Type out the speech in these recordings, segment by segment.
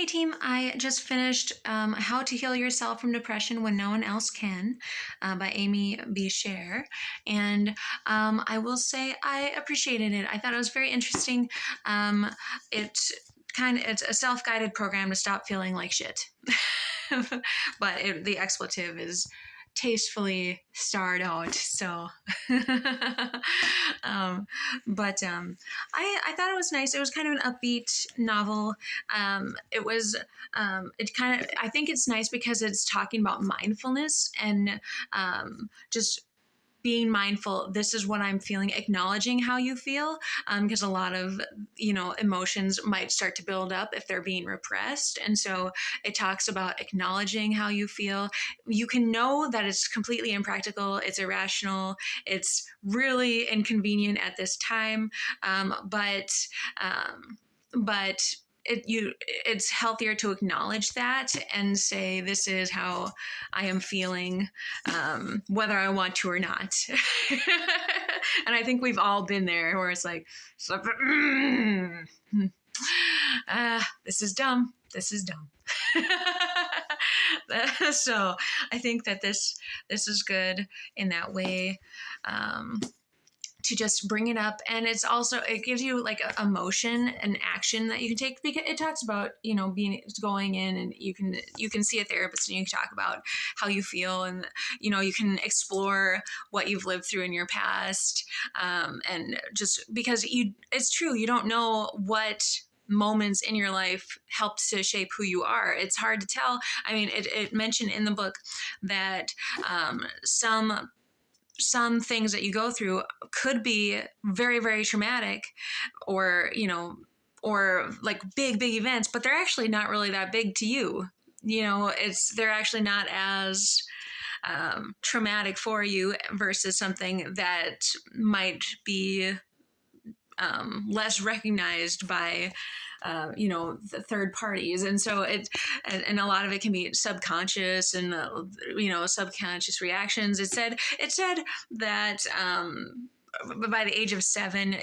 Hey team, I just finished How to Heal Yourself from Depression When No One Else Can by Amy B. Scher. And I will say I appreciated it. I thought it was very interesting. Um, it's a self-guided program to stop feeling like shit. But the expletive is tastefully starred out. So, um, I thought it was nice. It was kind of an upbeat novel. It kind of, I think it's nice because it's talking about mindfulness and just being mindful. This is what I'm feeling, acknowledging how you feel, because a lot of emotions might start to build up if they're being repressed. And so it talks about acknowledging how you feel. You can know that it's completely impractical, it's irrational, it's really inconvenient at this time, but it's healthier to acknowledge that and say, this is how I am feeling, whether I want to or not. And I think we've all been there where it's like, this is dumb. This is dumb. So I think that this is good in that way. To just bring it up, and it gives you like a motion and action that you can take, because it talks about going in, and you can see a therapist and you can talk about how you feel, and you can explore what you've lived through in your past, and just because it's true, you don't know what moments in your life helped to shape who you are. It's hard to tell. I mean, it mentioned in the book that some things that you go through could be very, very traumatic, or like big events, but they're actually not really that big to you. They're actually not as traumatic for you versus something that might be less recognized by the third parties. And so and a lot of it can be subconscious, and subconscious reactions. It said that by the age of 7,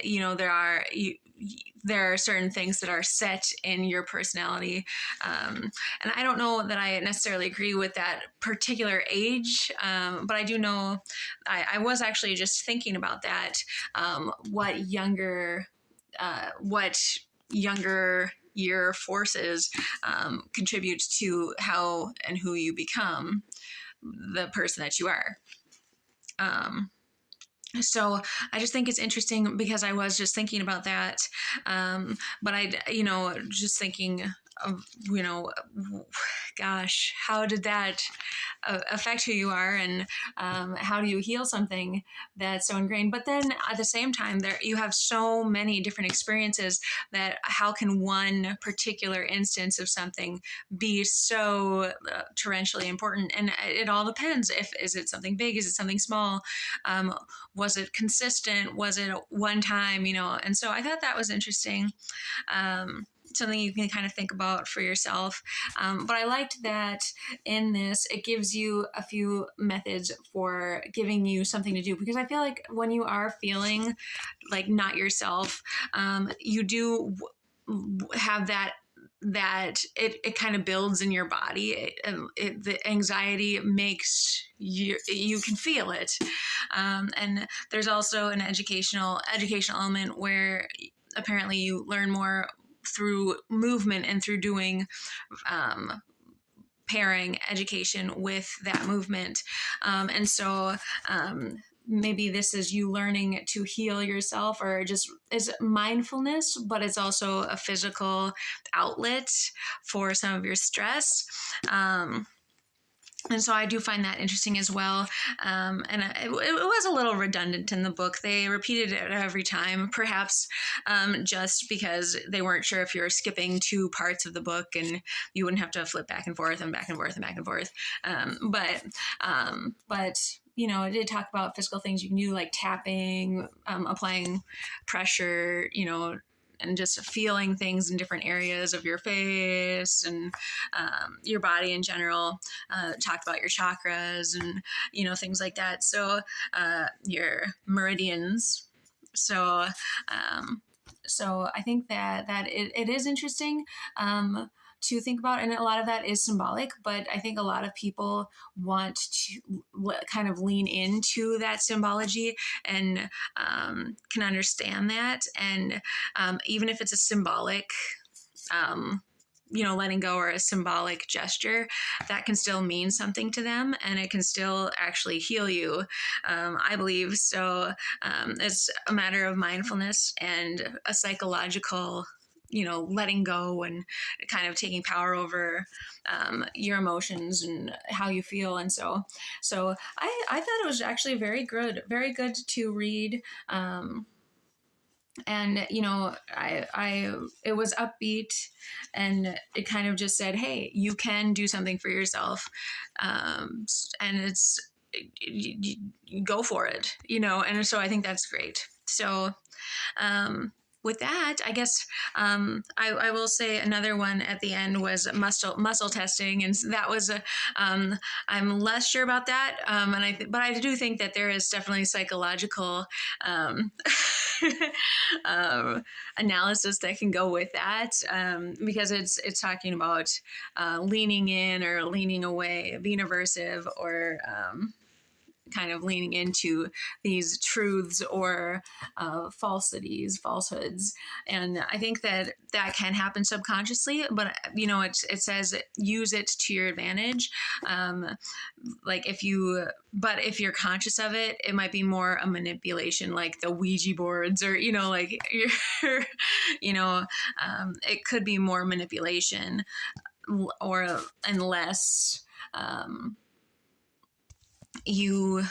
there are certain things that are set in your personality, and I don't know that I necessarily agree with that particular age, but I do know I was actually just thinking about that, what younger year forces contributes to how and who you become the person that you are. So I just think it's interesting because I was just thinking about that. But just thinking of, gosh, how did that affect who you are, and how do you heal something that's so ingrained? But then at the same time, you have so many different experiences that how can one particular instance of something be so torrentially important? And it all depends. Is it something big? Is it something small? Was it consistent? Was it one time? And so I thought that was interesting. Something you can kind of think about for yourself. But I liked that in this, it gives you a few methods for giving you something to do, because I feel like when you are feeling like not yourself, you do have that it kind of builds in your body. The anxiety makes you can feel it, and there's also an educational element where apparently you learn more through movement and through doing pairing education with that movement, and so maybe this is you learning to heal yourself, or just is mindfulness, but it's also a physical outlet for some of your stress. And so I do find that interesting as well. And it was a little redundant in the book. They repeated it every time, perhaps just because they weren't sure if you're skipping 2 parts of the book and you wouldn't have to flip back and forth and back and forth and back and forth. But it did talk about physical things you can do, like tapping, applying pressure, and just feeling things in different areas of your face and your body in general. Talked about your chakras and, things like that. So your meridians. So I think that it is interesting. to think about, and a lot of that is symbolic, but I think a lot of people want to kind of lean into that symbology and can understand that. And even if it's a symbolic, um, letting go or a symbolic gesture, that can still mean something to them, and it can still actually heal you, I believe. So it's a matter of mindfulness and a psychological, letting go and kind of taking power over your emotions and how you feel. And so I thought it was actually very good to read. And I it was upbeat, and it kind of just said, hey, you can do something for yourself, and it's you go for it, and so I think that's great. So with that, I guess I will say another one at the end was muscle testing, and that was I'm less sure about that, but I do think that there is definitely psychological um, analysis that can go with that, because it's talking about leaning in or leaning away, being aversive, or kind of leaning into these truths or falsehoods. And I think that can happen subconsciously, but it says use it to your advantage. Like if you're conscious of it, it might be more a manipulation, like the Ouija boards, or like you're, it could be more manipulation, or unless you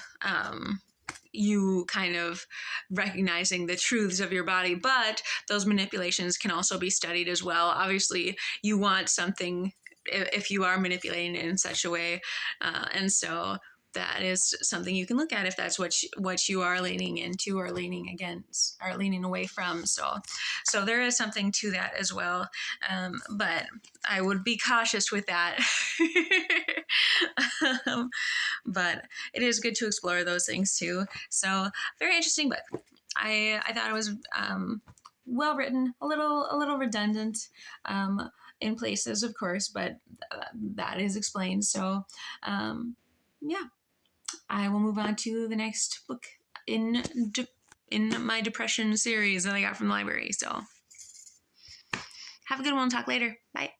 you kind of recognizing the truths of your body. But those manipulations can also be studied as well. Obviously, you want something if you are manipulating it in such a way, and so that is something you can look at if that's what you are leaning into or leaning against or leaning away from. So there is something to that as well, but I would be cautious with that. But it is good to explore those things too. So very interesting book. I thought it was well written, a little redundant in places, of course, but that is explained. So yeah, I will move on to the next book in my depression series that I got from the library. So have a good one. Talk later. Bye.